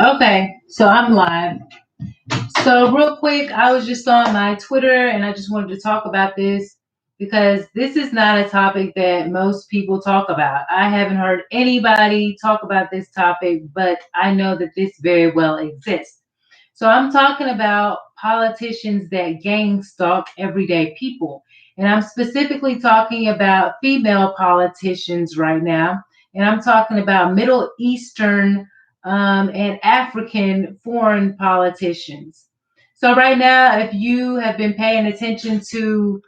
Okay, so I'm live. So, real quick, I was just on my Twitter and I just wanted to talk about this because this is not a topic that most people talk about. I haven't heard anybody talk about this topic, but I know that this very well exists. So, I'm talking about politicians that gang stalk everyday people. And I'm specifically talking about female politicians right now. And I'm talking about Middle Eastern and African foreign politicians. So right now, if you have been paying attention to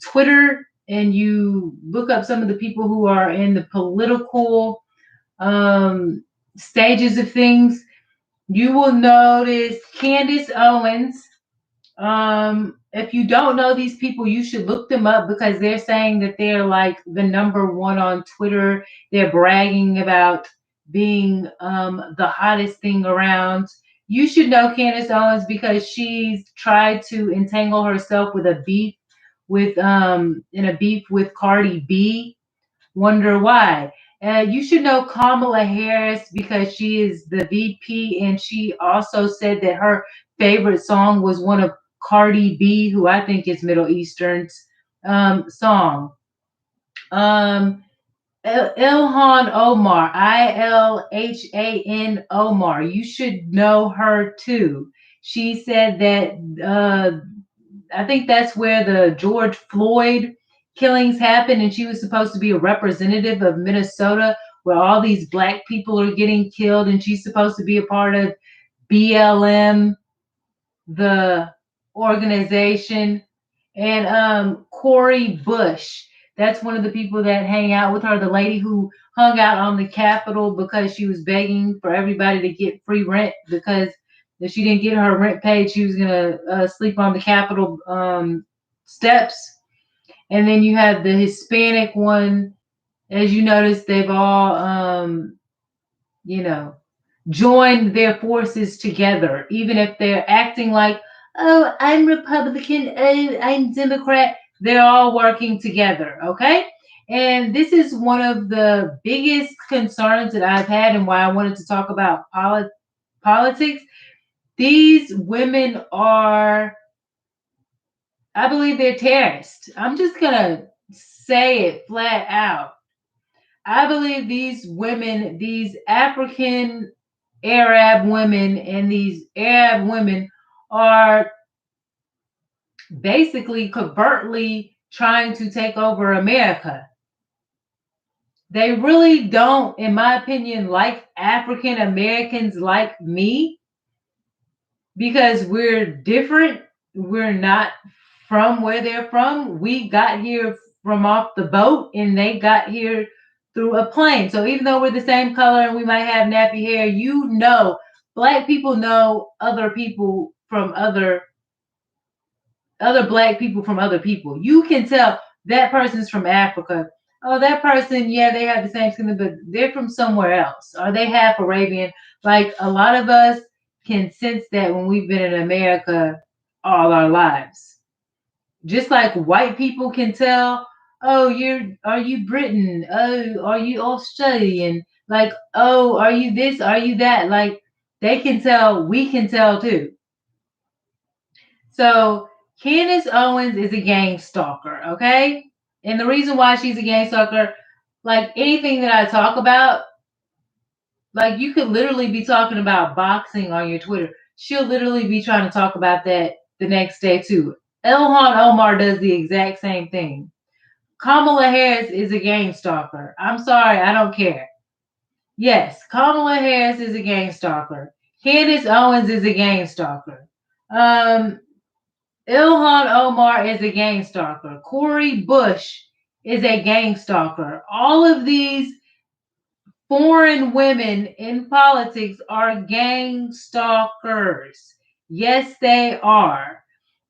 Twitter and you look up some of the people who are in the political um, stages of things, you will notice Candace Owens. If you don't know these people, you should look them up because they're saying that they're like the number one on Twitter. They're bragging about being the hottest thing around. You should know Candace Owens because she's tried to entangle herself with a beef with in a beef with Cardi B. Wonder why. You should know Kamala Harris because she is the VP, and she also said that her favorite song was one of Cardi B, who I think is Middle Eastern's song. Um, Ilhan Omar, Ilhan Omar. You should know her too. She said that I think that's where the George Floyd killings happened, and she was supposed to be a representative of Minnesota, where all these black people are getting killed, and she's supposed to be a part of BLM, the organization, and Cori Bush. That's one of the people that hang out with her, the lady who hung out on the Capitol because she was begging for everybody to get free rent because if she didn't get her rent paid, she was gonna sleep on the Capitol steps. And then you have the Hispanic one. As you notice, they've all you know, join their forces together, even if they're acting like, oh, I'm Republican, oh, I'm Democrat. They're all working together, okay? And this is one of the biggest concerns that I've had and why I wanted to talk about politics. These women are, I believe they're terrorists. I'm just going to say it flat out. I believe these women, these African Arab women, and these Arab women are basically covertly trying to take over America. They really don't, in my opinion, like African Americans like me because we're different. We're not from where they're from. We got here from off the boat and they got here through a plane. So even though we're the same color and we might have nappy hair, you know, black people know other people from other black people from other people. You can tell that person's from Africa. Oh, that person, yeah, they have the same skin, but they're from somewhere else. Are they half Arabian? Like a lot of us can sense that when we've been in America all our lives. Just like white people can tell, oh, are you Britain? Oh, are you Australian? Like, oh, are you this? Are you that? Like they can tell, we can tell too. So Candace Owens is a gang stalker, okay? And the reason why she's a gang stalker, like anything that I talk about, like you could literally be talking about boxing on your Twitter. She'll literally be trying to talk about that the next day too. Ilhan Omar does the exact same thing. Kamala Harris is a gang stalker. I'm sorry, I don't care. Yes, Kamala Harris is a gang stalker. Candace Owens is a gang stalker. Um, Ilhan Omar is a gang stalker. Cori Bush is a gang stalker. All of these foreign women in politics are gang stalkers. Yes, they are.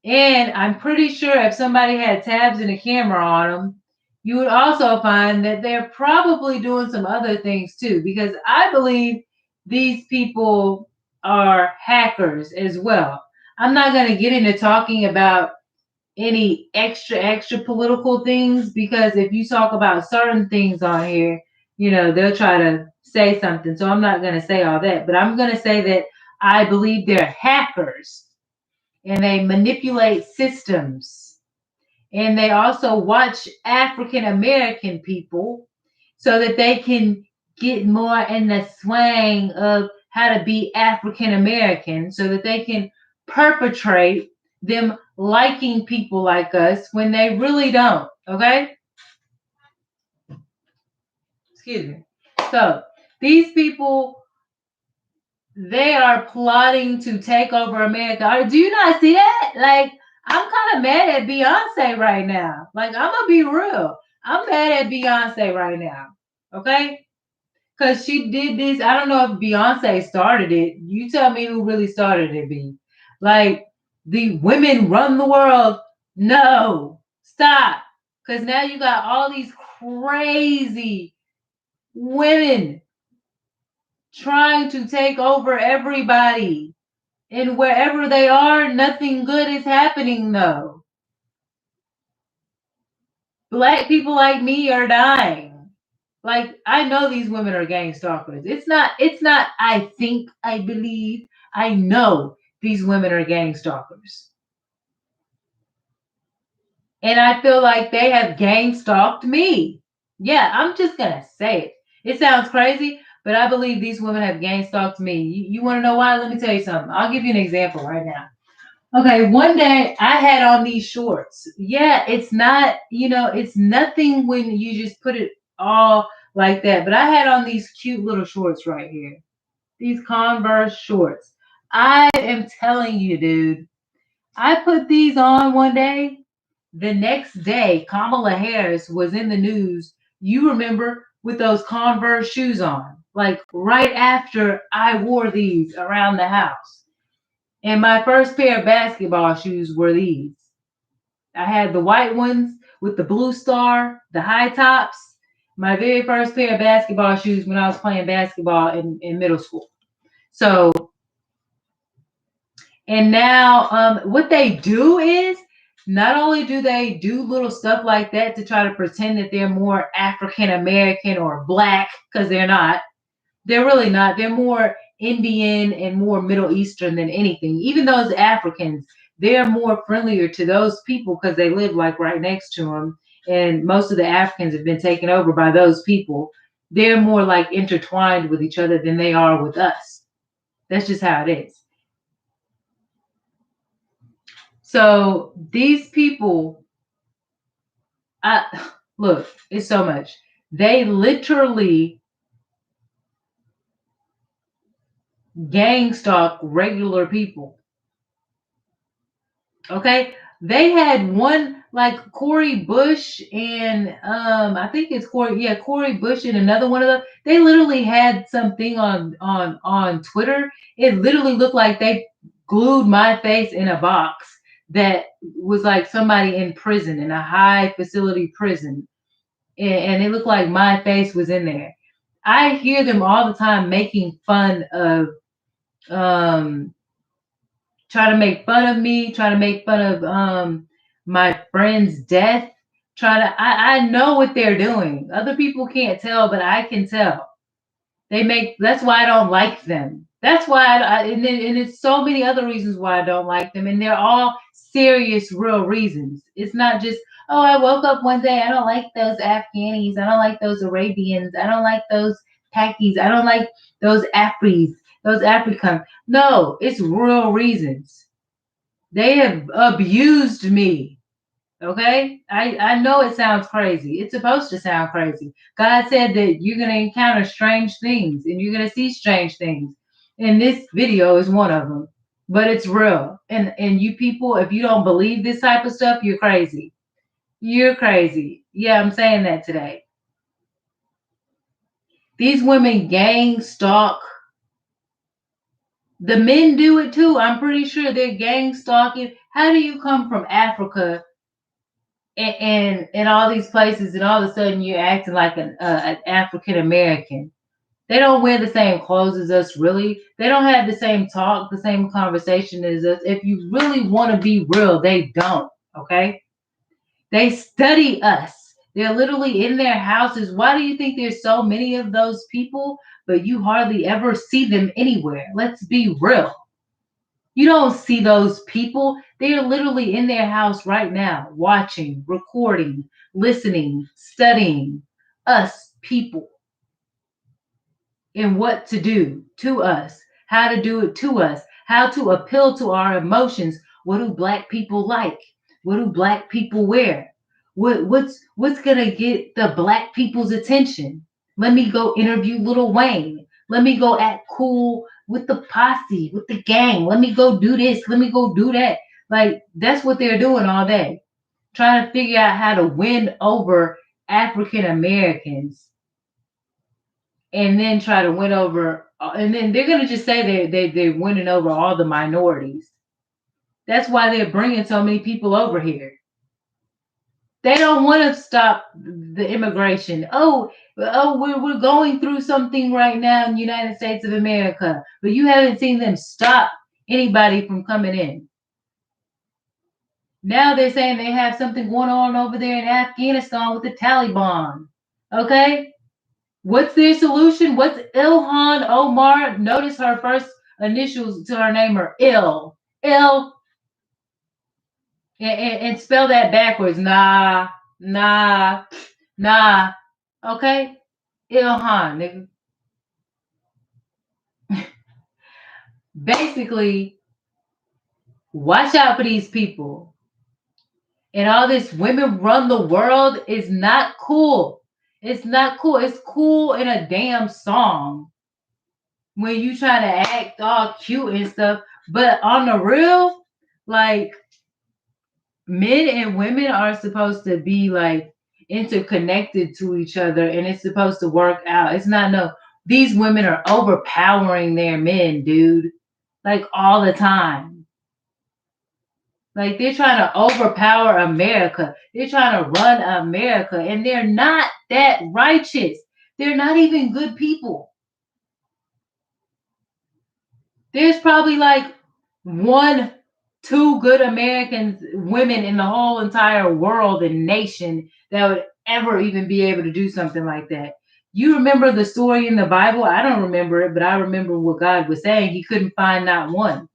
And I'm pretty sure if somebody had tabs and a camera on them, you would also find that they're probably doing some other things too, because I believe these people are hackers as well. I'm not going to get into talking about any extra political things because if you talk about certain things on here, you know, they'll try to say something. So I'm not going to say all that, but I'm going to say that I believe they're hackers and they manipulate systems. And they also watch African American people so that they can get more in the swing of how to be African American so that they can perpetrate them liking people like us when they really don't. Okay? Excuse me. So these people, they are plotting to take over America. Do you not see that? Like, I'm kind of mad at Beyonce right now. Like, I'm gonna be real. I'm mad at Beyonce right now. Okay? Because she did this. I don't know if Beyonce started it. You tell me who really started it, B. Like, the women run the world. No. Stop. Because now you got all these crazy women trying to take over everybody. And wherever they are, nothing good is happening though. Black people like me are dying. Like, I know these women are gang stalkers. It's not I think, I believe, I know these women are gang stalkers. And I feel like they have gang stalked me. Yeah, I'm just gonna say it. It sounds crazy, but I believe these women have gang stalked me. You want to know why? Let me tell you something. I'll give you an example right now. Okay, one day I had on these shorts. Yeah, it's not, it's nothing when you just put it all like that. But I had on these cute little shorts right here. These Converse shorts. I am telling you, dude. I put these on one day. The next day, Kamala Harris was in the news. You remember with those Converse shoes on, like right after I wore these around the house. And my first pair of basketball shoes were these. I had the white ones with the blue star, the high tops. My very first pair of basketball shoes when I was playing basketball in middle school. So, and now what they do is not only do they do little stuff like that to try to pretend that they're more African American or black, because they're not. They're really not. They're more Indian and more Middle Eastern than anything. Even those Africans, they're more friendlier to those people because they live like right next to them. And most of the Africans have been taken over by those people. They're more like intertwined with each other than they are with us. That's just how it is. So these people, look, it's so much. They literally gang stalk regular people. Okay, they had one like Corey Bush and I think it's Corey Bush and another one of them. They literally had something on Twitter. It literally looked like they glued my face in a box that was like somebody in prison, in a high facility prison, and it looked like my face was in there. I hear them all the time making fun of um try to make fun of me, try to make fun of my friend's death. I know what they're doing. Other people can't tell, but I can tell. That's why I don't like them. That's why and it's so many other reasons why I don't like them, and they're all serious, real reasons. It's not just, oh, I woke up one day, I don't like those Afghanis, I don't like those Arabians, I don't like those Pakis, I don't like those Afris, those Africans. No, it's real reasons. They have abused me. Okay? I know it sounds crazy. It's supposed to sound crazy. God said that you're going to encounter strange things and you're going to see strange things. And this video is one of them. But it's real. And you people, if you don't believe this type of stuff, you're crazy. You're crazy. Yeah, I'm saying that today. These women gang stalk. The men do it too. I'm pretty sure they're gang stalking. How do you come from Africa and all these places, and all of a sudden you're acting like an African American? They don't wear the same clothes as us, really. They don't have the same talk, the same conversation as us. If you really want to be real, they don't. Okay, they study us. They're literally in their houses. Why do you think there's so many of those people? but you hardly ever see them anywhere. Let's be real. You don't see those people. They are literally in their house right now, watching, recording, listening, studying us people and what to do to us, how to do it to us, how to appeal to our emotions. What do black people like? What do black people wear? What's gonna get the black people's attention? Let me go interview Lil Wayne. Let me go act cool with the posse, with the gang. Let me go do this. Let me go do that. Like that's what they're doing all day, trying to figure out how to win over African Americans and then try to win over, and then they're gonna just say they're winning over all the minorities. That's why they're bringing so many people over here. They don't want to stop the immigration. We're going through something right now in the United States of America, but you haven't seen them stop anybody from coming in. Now they're saying they have something going on over there in Afghanistan with the Taliban. Okay? What's their solution? What's Ilhan Omar? Notice her first initials to her name are Il. Il. And spell that backwards. Nah, nah, nah. Okay? Ilhan, nigga. Basically, watch out for these people. And all this women run the world is not cool. It's not cool. It's cool in a damn song when you try to act all cute and stuff. But on the real, like men and women are supposed to be like interconnected to each other and it's supposed to work out. It's not no, these women are overpowering their men, dude. Like all the time. Like they're trying to overpower America. They're trying to run America and they're not that righteous. They're not even good people. There's probably like one, two good Americans, women in the whole entire world and nation that would ever even be able to do something like that. You remember the story in the Bible? I don't remember it, but I remember what God was saying. He couldn't find not one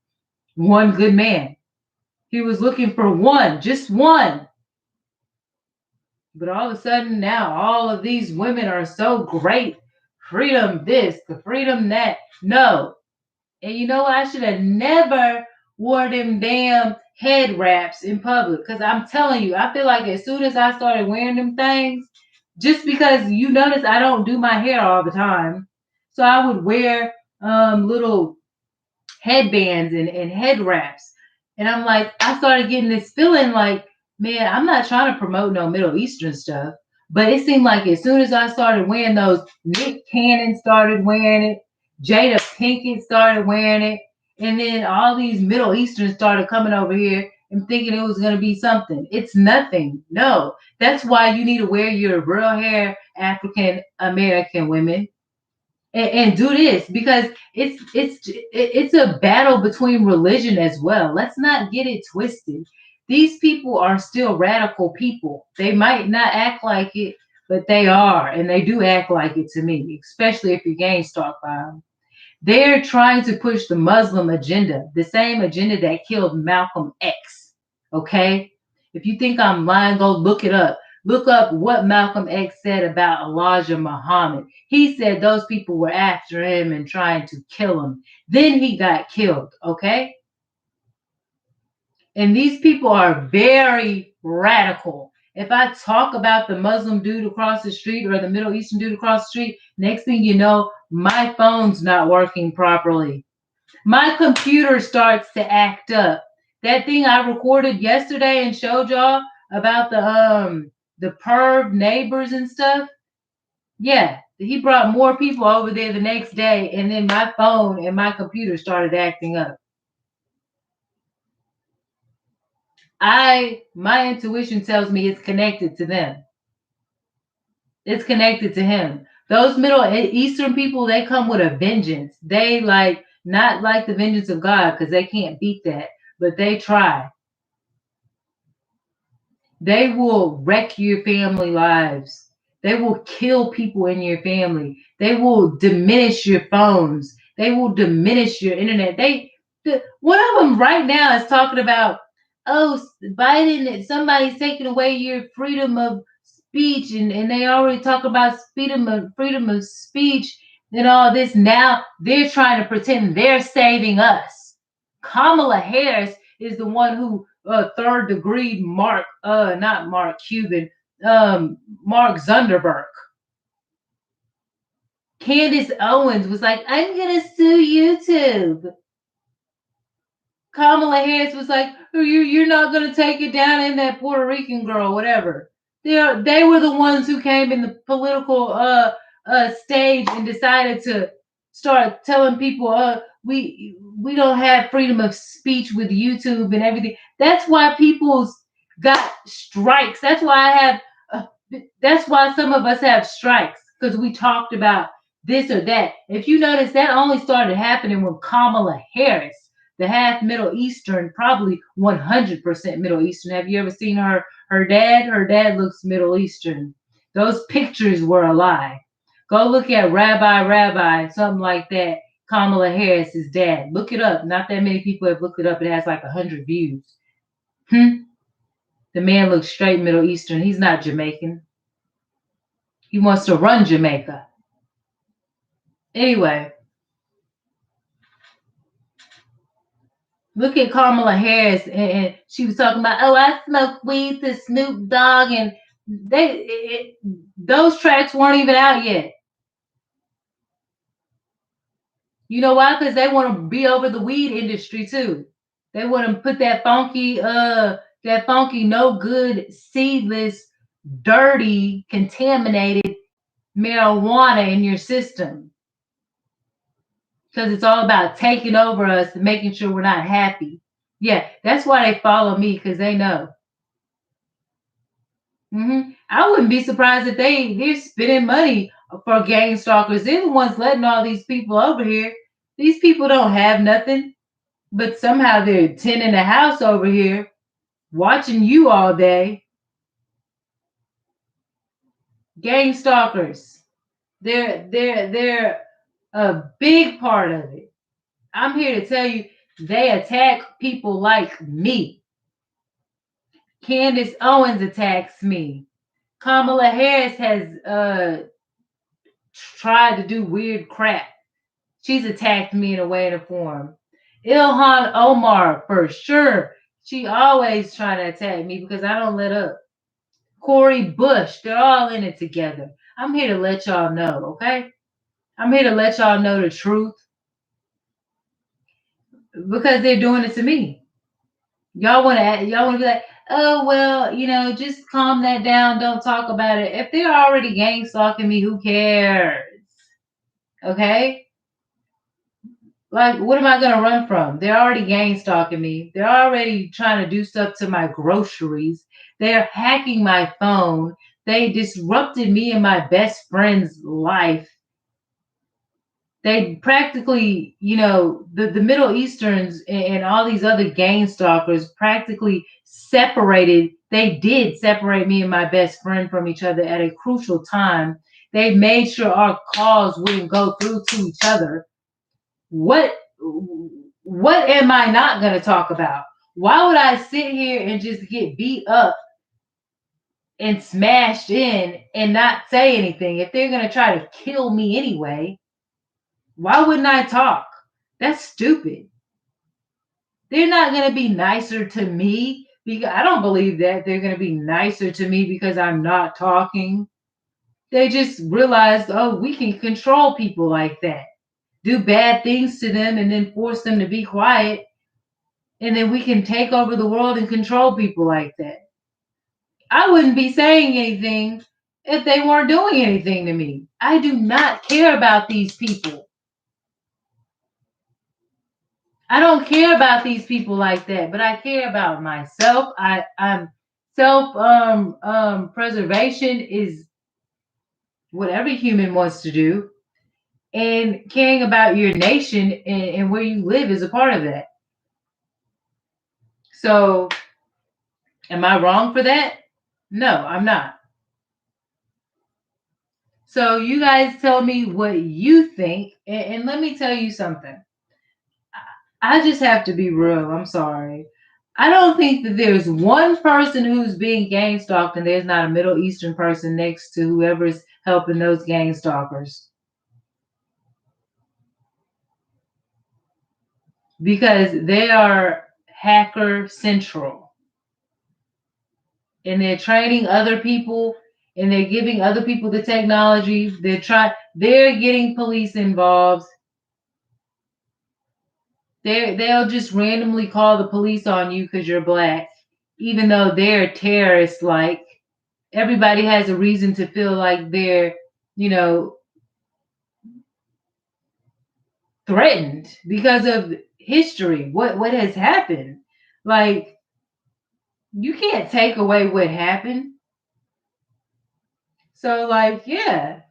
good man. He was looking for one, just one. But all of a sudden now all of these women are so great. Freedom this, the freedom that. No, and you know what? I should have never wore them damn head wraps in public. Because I'm telling you, I feel like as soon as I started wearing them things, just because you notice I don't do my hair all the time. So I would wear little headbands and head wraps. And I'm like, I started getting this feeling like, man, I'm not trying to promote no Middle Eastern stuff. But it seemed like as soon as I started wearing those, Nick Cannon started wearing it, Jada Pinkett started wearing it, and then all these Middle Easterns started coming over here and thinking it was going to be something. It's nothing. No. That's why you need to wear your real hair, African American women, and do this because it's a battle between religion as well. Let's not get it twisted. These people are still radical people. They might not act like it, but they are, and they do act like it to me, especially if you're gang stalked by them. They're trying to push the Muslim agenda, the same agenda that killed Malcolm X. Okay? If you think I'm lying, go look it up. Look up what Malcolm X said about Elijah Muhammad. He said those people were after him and trying to kill him. Then he got killed, okay? And these people are very radical. If I talk about the Muslim dude across the street or the Middle Eastern dude across the street, next thing you know, my phone's not working properly. My computer starts to act up. That thing I recorded yesterday and showed y'all about the perv neighbors and stuff. Yeah, he brought more people over there the next day, and then my phone and my computer started acting up. My intuition tells me it's connected to them. It's connected to him. Those Middle Eastern people, they come with a vengeance. They like not like the vengeance of God because they can't beat that, but they try. They will wreck your family lives. They will kill people in your family. They will diminish your phones. They will diminish your internet. One of them right now is talking about, oh, Biden, somebody's taking away your freedom of speech, and they already talk about freedom of speech and all this. Now they're trying to pretend they're saving us. Kamala Harris is the one who third degree not Mark Cuban, Mark Zuckerberg. Candace Owens was like, I'm gonna sue YouTube. Kamala Harris was like, oh, you're not gonna take it down in that Puerto Rican girl, whatever. They were the ones who came in the political stage and decided to start telling people we don't have freedom of speech with YouTube and everything. That's why people's got strikes. That's why some of us have strikes, because we talked about this or that. If you notice, that only started happening when Kamala Harris, the half Middle Eastern, probably 100% Middle Eastern. Have you ever seen her dad? Her dad looks Middle Eastern. Those pictures were a lie. Go look at Rabbi, something like that. Kamala Harris's dad. Look it up. Not that many people have looked it up. It has like 100 views. The man looks straight Middle Eastern. He's not Jamaican. He wants to run Jamaica. Anyway, look at Kamala Harris, and she was talking about, oh, I smoke weed to Snoop Dogg, and those tracks weren't even out yet. You know why? Because they want to be over the weed industry too. They want to put that funky, no good, seedless, dirty, contaminated marijuana in your system. Because it's all about taking over us and making sure we're not happy. Yeah, that's why they follow me, because they know. I wouldn't be surprised if they're spending money for gang stalkers. They're the ones letting all these people over here. These people don't have nothing, but somehow they're tending the house over here, watching you all day. Gang stalkers. They're a big part of it. I'm here to tell you, they attack people like me. Candace Owens attacks me. Kamala Harris has tried to do weird crap. She's attacked me in a way and a form. Ilhan Omar, for sure. She always trying to attack me because I don't let up. Cori Bush, they're all in it together. I'm here to let y'all know, okay? I'm here to let y'all know the truth, because they're doing it to me. Y'all want to be like, oh, well, just calm that down. Don't talk about it. If they're already gang stalking me, who cares? Okay? Like, what am I going to run from? They're already gang stalking me. They're already trying to do stuff to my groceries. They're hacking my phone. They disrupted me and my best friend's life. They practically, the Middle Easterns and all these other gang stalkers practically separated. They did separate me and my best friend from each other at a crucial time. They made sure our calls wouldn't go through to each other. What am I not going to talk about? Why would I sit here and just get beat up and smashed in and not say anything? If they're going to try to kill me anyway, why wouldn't I talk? That's stupid. They're not going to be nicer to me, because I don't believe that they're going to be nicer to me because I'm not talking. They just realized, oh, we can control people like that. Do bad things to them and then force them to be quiet. And then we can take over the world and control people like that. I wouldn't be saying anything if they weren't doing anything to me. I do not care about these people. I don't care about these people like that, but I care about myself. I'm self preservation is what every human wants to do, and caring about your nation and where you live is a part of that. So, am I wrong for that? No, I'm not. So you guys tell me what you think, and let me tell you something. I just have to be real. I'm sorry. I don't think that there's one person who's being gang stalked and there's not a Middle Eastern person next to whoever's helping those gang stalkers. Because they are hacker central and they're training other people and they're giving other people the technology. They're getting police involved. They'll just randomly call the police on you because you're black, even though they're terrorists. Like everybody has a reason to feel like they're, you know, threatened because of history. What has happened? Like you can't take away what happened. So like yeah,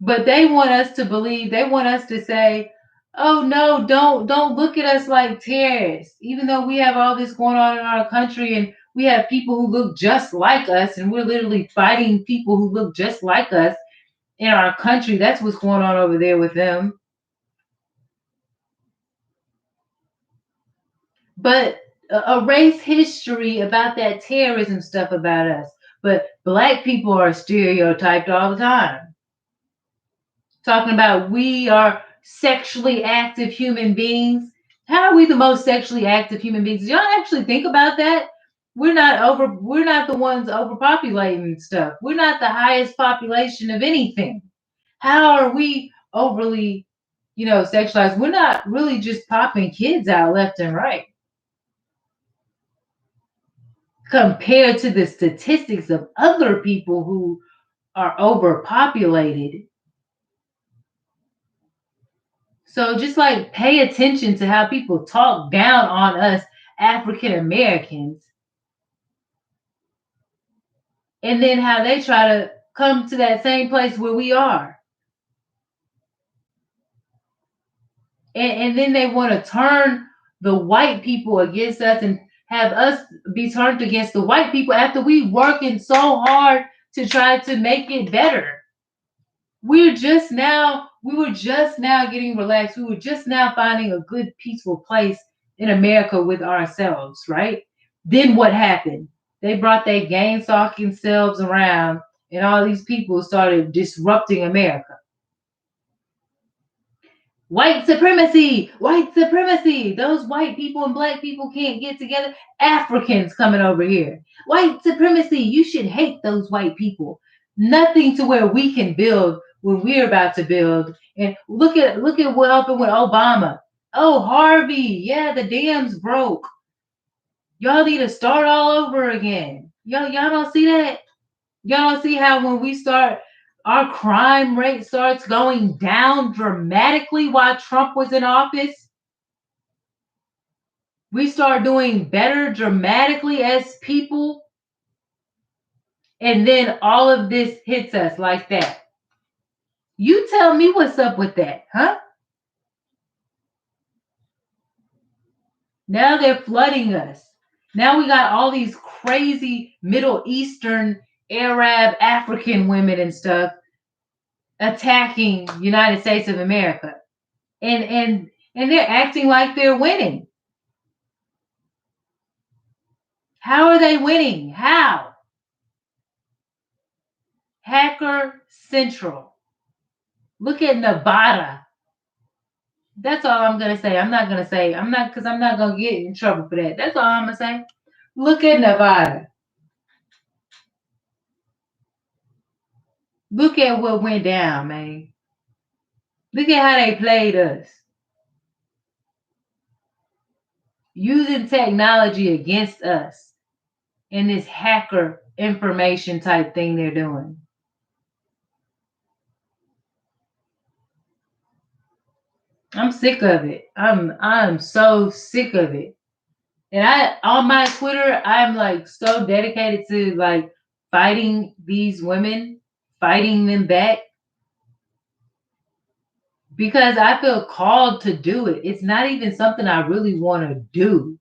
but they want us to believe. They want us to say, "Oh no, don't look at us like terrorists." Even though we have all this going on in our country and we have people who look just like us and we're literally fighting people who look just like us in our country. That's what's going on over there with them. But erase history about that terrorism stuff about us. But black people are stereotyped all the time. Talking about we are sexually active human beings. How are we the most sexually active human beings? Do y'all actually think about that? We're not the ones overpopulating stuff. We're not the highest population of anything. How are we overly, sexualized? We're not really just popping kids out left and right compared to the statistics of other people who are overpopulated. So just like pay attention to how people talk down on us African Americans and then how they try to come to that same place where we are. And then they want to turn the white people against us and have us be turned against the white people after we working so hard to try to make it better. We were just now getting relaxed. We were just now finding a good peaceful place in America with ourselves, right? Then what happened? They brought their gang stalking selves around and all these people started disrupting America. White supremacy, white supremacy. Those white people and black people can't get together. Africans coming over here. White supremacy. You should hate those white people. Nothing to where we can build when we're about to build. And look at what happened with Obama. Oh, Harvey. Yeah, the dams broke. Y'all need to start all over again. Y'all don't see that? Y'all don't see how when we start, our crime rate starts going down dramatically while Trump was in office? We start doing better dramatically as people, and then all of this hits us like that. You tell me what's up with that, huh? Now they're flooding us. Now we got all these crazy Middle Eastern, Arab, African women and stuff attacking United States of America. And they're acting like they're winning. How are they winning? How? Hacker Central. Look at Nevada. That's all I'm gonna say. I'm not gonna get in trouble for that. That's all I'm gonna say. Look at Nevada. Look at what went down, man. Look at how they played us. Using technology against us in this hacker information type thing they're doing. I'm sick of it. I'm so sick of it. And I on my Twitter, I'm like so dedicated to like fighting these women, fighting them back because I feel called to do it. It's not even something I really want to do.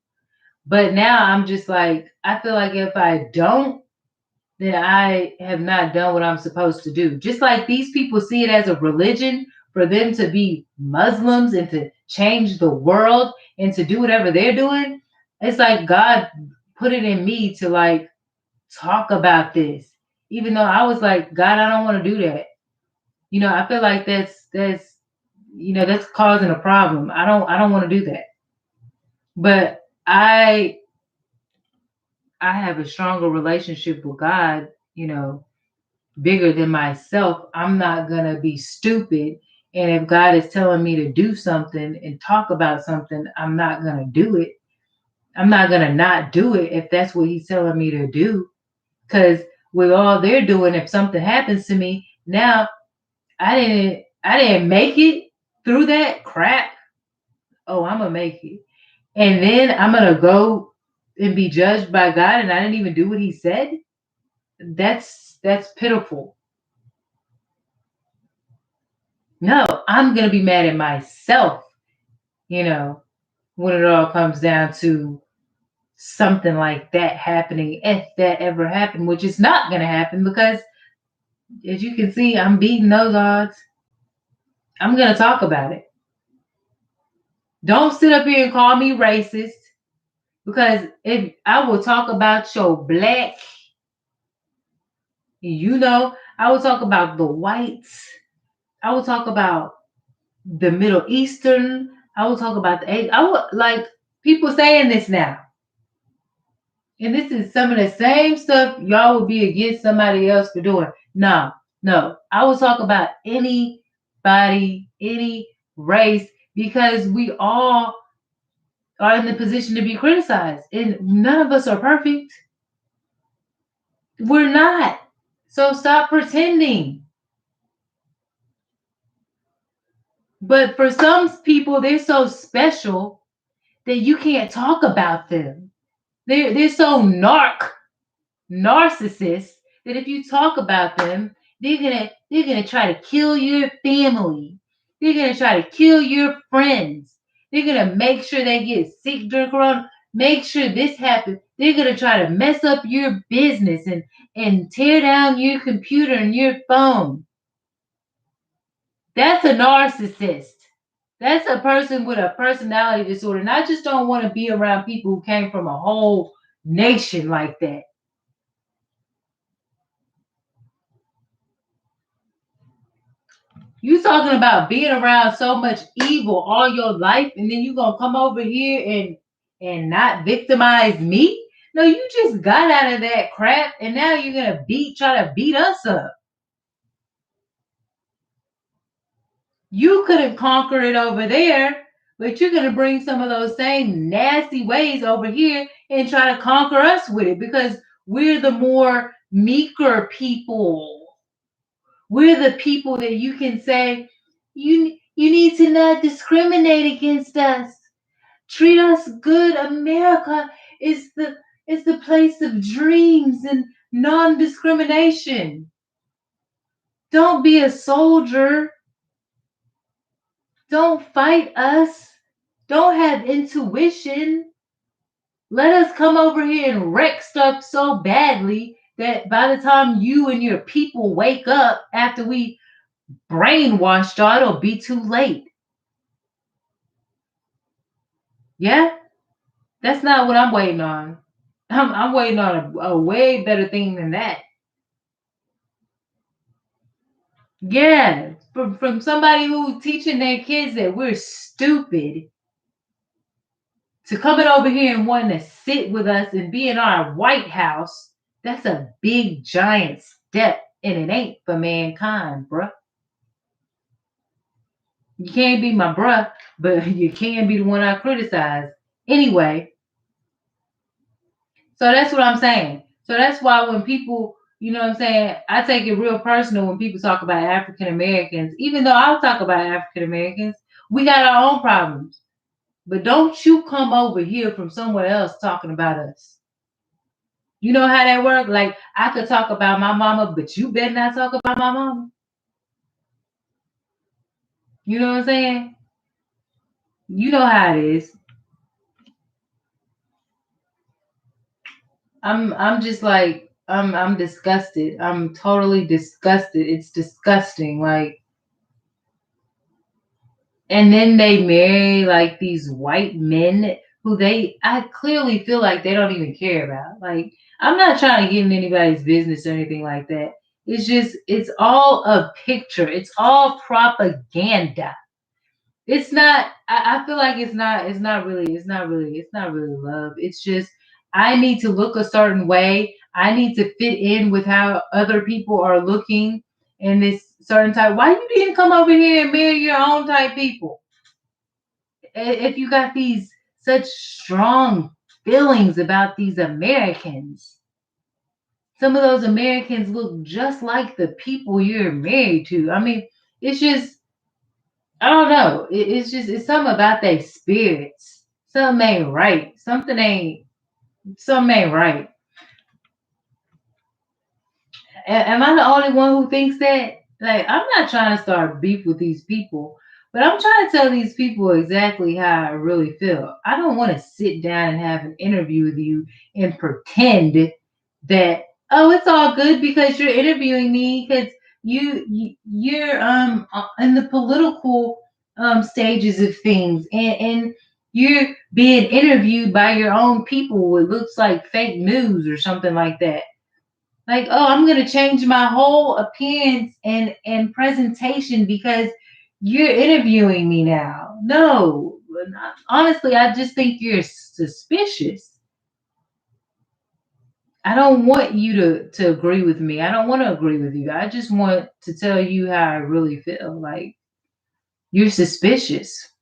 But now I'm just like I feel like if I don't, that I have not done what I'm supposed to do. Just like these people see it as a religion for them to be Muslims and to change the world and to do whatever they're doing. It's like God put it in me to like talk about this. Even though I was like, God, I don't want to do that. I feel like that's causing a problem. I don't want to do that. But I have a stronger relationship with God, bigger than myself. I'm not going to be stupid. And if God is telling me to do something and talk about something, I'm not going to do it. I'm not going to not do it if that's what he's telling me to do. Because with all they're doing, if something happens to me, now I didn't make it through that crap. Oh, I'm going to make it. And then I'm going to go and be judged by God and I didn't even do what he said. That's pitiful. No, I'm going to be mad at myself, when it all comes down to something like that happening, if that ever happened, which is not going to happen because, as you can see, I'm beating those odds. I'm going to talk about it. Don't sit up here and call me racist because if I will talk about your black, I will talk about the whites. I will talk about the Middle Eastern. I will talk about the Asian. I will like people saying this now. And this is some of the same stuff y'all would be against somebody else for doing. No, no. I will talk about anybody, any race, because we all are in the position to be criticized. And none of us are perfect. We're not. So stop pretending. But for some people, they're so special that you can't talk about them. They're so narcissists that if you talk about them, they're gonna try to kill your family. They're gonna try to kill your friends. They're gonna make sure they get sick during Corona. Make sure this happens. They're gonna try to mess up your business and tear down your computer and your phone. That's a narcissist. That's a person with a personality disorder. And I just don't want to be around people who came from a whole nation like that. You talking about being around so much evil all your life, and then you gonna come over here and not victimize me? No, you just got out of that crap, and now you're gonna try to beat us up. You couldn't conquer it over there, but you're gonna bring some of those same nasty ways over here and try to conquer us with it because we're the more meeker people. We're the people that you can say, you need to not discriminate against us. Treat us good. America is the place of dreams and non-discrimination. Don't be a soldier. Don't fight us. Don't have intuition. Let us come over here and wreck stuff so badly that by the time you and your people wake up after we brainwashed y'all, it'll be too late. Yeah? That's not what I'm waiting on. I'm waiting on a way better thing than that. Yeah, from somebody who's teaching their kids that we're stupid to coming over here and wanting to sit with us and be in our White House. That's a big giant step, and it ain't for mankind, bruh. You can't be my bruh, but you can be the one I criticize. Anyway, so that's what I'm saying. So that's why when people, what I'm saying, I take it real personal when people talk about African Americans. Even though I'll talk about African Americans, we got our own problems. But don't you come over here from somewhere else talking about us. You know how that works? Like I could talk about my mama, but you better not talk about my mama. You know what I'm saying? You know how it is. I'm just like I'm disgusted. I'm totally disgusted. It's disgusting. Like, and then they marry like these white men who I clearly feel like they don't even care about. Like, I'm not trying to get in anybody's business or anything like that. It's just, it's all a picture. It's all propaganda. It's not, I feel like it's not really love. It's just, I need to look a certain way. I need to fit in with how other people are looking in this certain type. Why you didn't come over here and marry your own type people? If you got these such strong feelings about these Americans, some of those Americans look just like the people you're married to. I mean, it's just, I don't know. It's something about their spirits. Something ain't right. Something ain't right. Am I the only one who thinks that? Like, I'm not trying to start beef with these people, but I'm trying to tell these people exactly how I really feel. I don't want to sit down and have an interview with you and pretend that, oh, it's all good because you're interviewing me because you're in the political stages of things, and you're being interviewed by your own people. It looks like fake news or something like that. Like, oh, I'm gonna change my whole appearance and presentation because you're interviewing me now. No, honestly, I just think you're suspicious. I don't want you to agree with me. I don't want to agree with you. I just want to tell you how I really feel. Like, you're suspicious.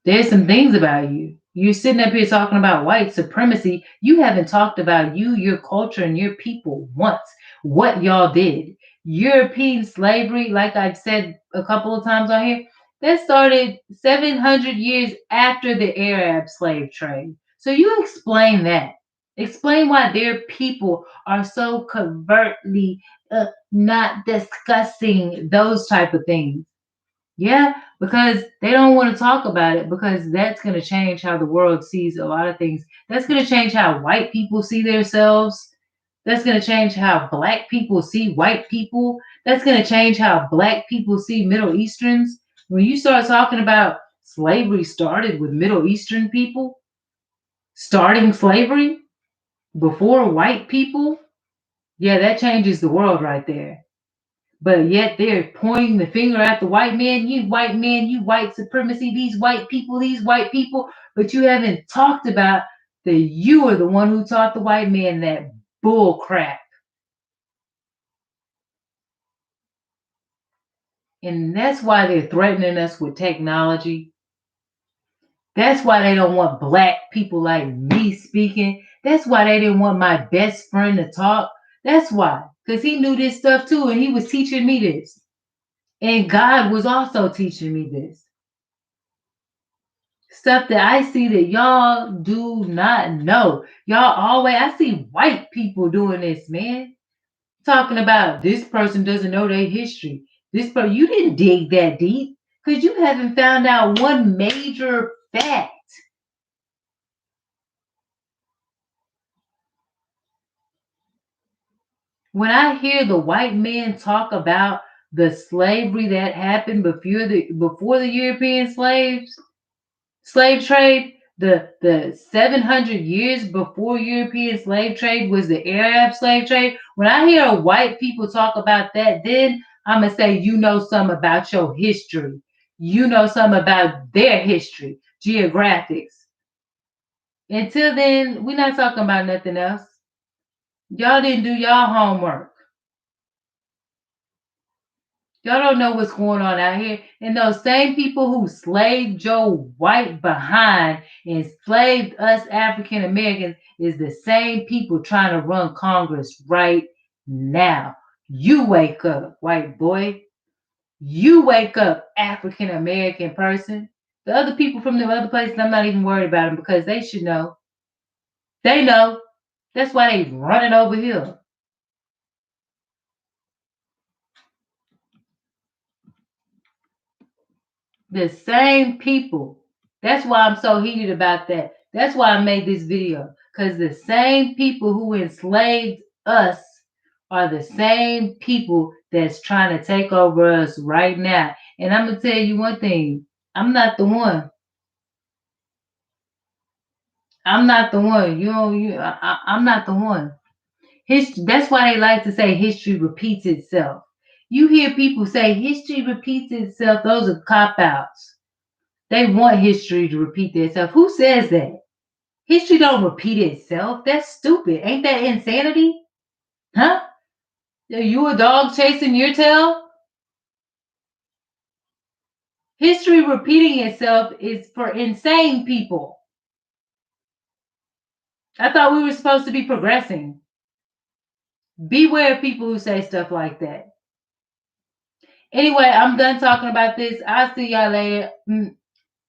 There's some things about you. You're sitting up here talking about white supremacy. You haven't talked about you, your culture, and your people once. What y'all did. European slavery, like I've said a couple of times on here, that started 700 years after the Arab slave trade. So you explain that. Explain why their people are so covertly not discussing those type of things. Yeah, because they don't want to talk about it because that's going to change how the world sees a lot of things. That's going to change how white people see themselves. That's going to change how black people see white people. That's going to change how black people see Middle Easterns. When you start talking about slavery started with Middle Eastern people starting slavery before white people, yeah, that changes the world right there. But yet they're pointing the finger at the white man, you white supremacy, these white people. But you haven't talked about that you are the one who taught the white man that bull crap. And that's why they're threatening us with technology. That's why they don't want black people like me speaking. That's why they didn't want my best friend to talk. That's why. Because he knew this stuff too, and he was teaching me this. And God was also teaching me this. Stuff that I see that y'all do not know. Y'all always, I see white people doing this, man. Talking about this person doesn't know their history. You didn't dig that deep because you haven't found out one major fact. When I hear the white men talk about the slavery that happened before the European slave trade, the 700 years before European slave trade was the Arab slave trade. When I hear white people talk about that, then I'm gonna say, you know something about your history. You know something about their history, geographics. Until then, we're not talking about nothing else. Y'all didn't do y'all homework. Y'all don't know what's going on out here. And those same people who slaved Joe White behind, enslaved us African Americans, is the same people trying to run Congress right now. You wake up, white boy. You wake up, African American person. The other people from the other places, I'm not even worried about them because they should know. They know. That's why they running over here. The same people. That's why I'm so heated about that. That's why I made this video. Because the same people who enslaved us are the same people that's trying to take over us right now. And I'm gonna tell you one thing: I'm not the one. I'm not the one. You know, I'm not the one. That's why they like to say history repeats itself. You hear people say history repeats itself. Those are cop outs. They want history to repeat itself. Who says that? History don't repeat itself. That's stupid. Ain't that insanity? Huh? Are you a dog chasing your tail? History repeating itself is for insane people. I thought we were supposed to be progressing. Beware of people who say stuff like that. Anyway, I'm done talking about this. I'll see y'all later.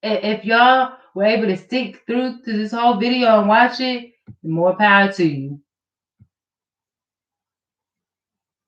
If y'all were able to stick through to this whole video and watch it, more power to you.